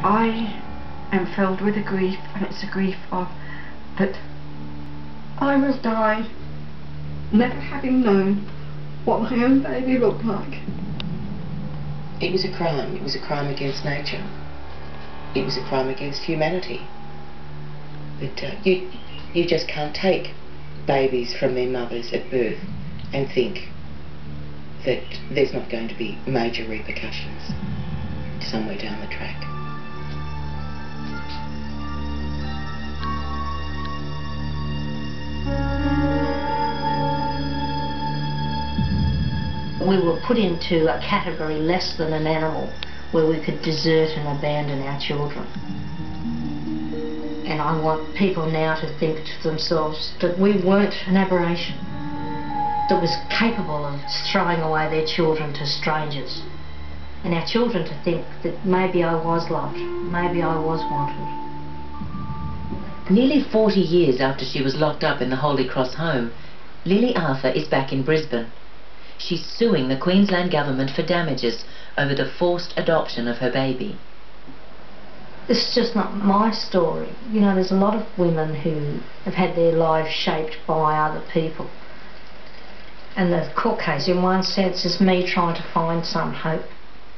I am filled with a grief, and it's a grief of that I will die never having known what my own baby looked like. It was a crime. It was a crime against nature. It was a crime against humanity. But you just can't take babies from their mothers at birth and think that there's not going to be major repercussions somewhere down the track. We were put into a category less than an animal, where we could desert and abandon our children. And I want people now to think to themselves that we weren't an aberration that was capable of throwing away their children to strangers. And our children to think that maybe I was loved, maybe I was wanted. Nearly 40 years after she was locked up in the Holy Cross home, Lily Arthur is back in Brisbane. She's suing the Queensland government for damages over the forced adoption of her baby. This is just not my story. You know, there's a lot of women who have had their lives shaped by other people. And the court case, in one sense, is me trying to find some hope.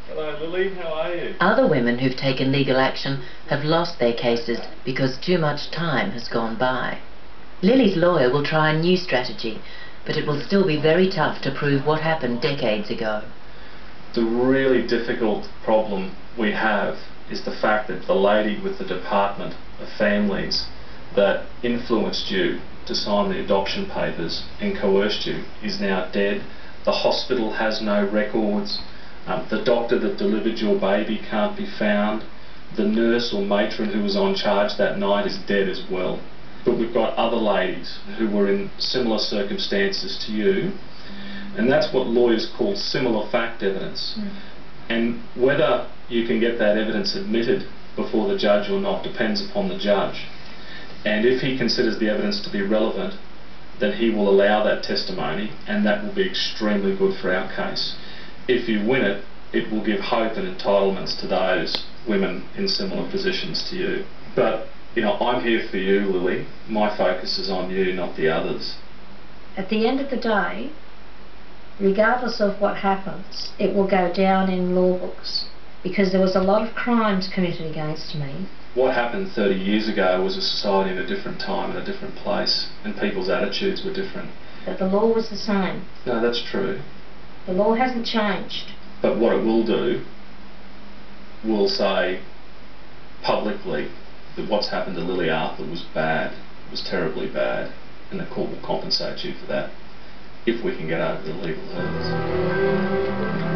Hello Lily, how are you? Other women who've taken legal action have lost their cases because too much time has gone by. Lily's lawyer will try a new strategy, but it will still be very tough to prove what happened decades ago. The really difficult problem we have is the fact that the lady with the Department of Families that influenced you to sign the adoption papers and coerced you is now dead. The hospital has no records. The doctor that delivered your baby can't be found. The nurse or matron who was on charge that night is dead as well. But we've got other ladies who were in similar circumstances to you, and that's what lawyers call similar fact evidence. And whether you can get that evidence admitted before the judge or not depends upon the judge. And if he considers the evidence to be relevant, then he will allow that testimony, and that will be extremely good for our case. If you win it, it will give hope and entitlements to those women in similar positions to you. But, you know, I'm here for you, Lily. My focus is on you, not the others. At the end of the day, regardless of what happens, it will go down in law books, because there was a lot of crimes committed against me. What happened 30 years ago was a society in a different time and a different place, and people's attitudes were different. But the law was the same. No, that's true. The law hasn't changed. But what it will do, will say publicly that what's happened to Lily Arthur was bad, was terribly bad, and the court will compensate you for that if we can get over the legal hurdles.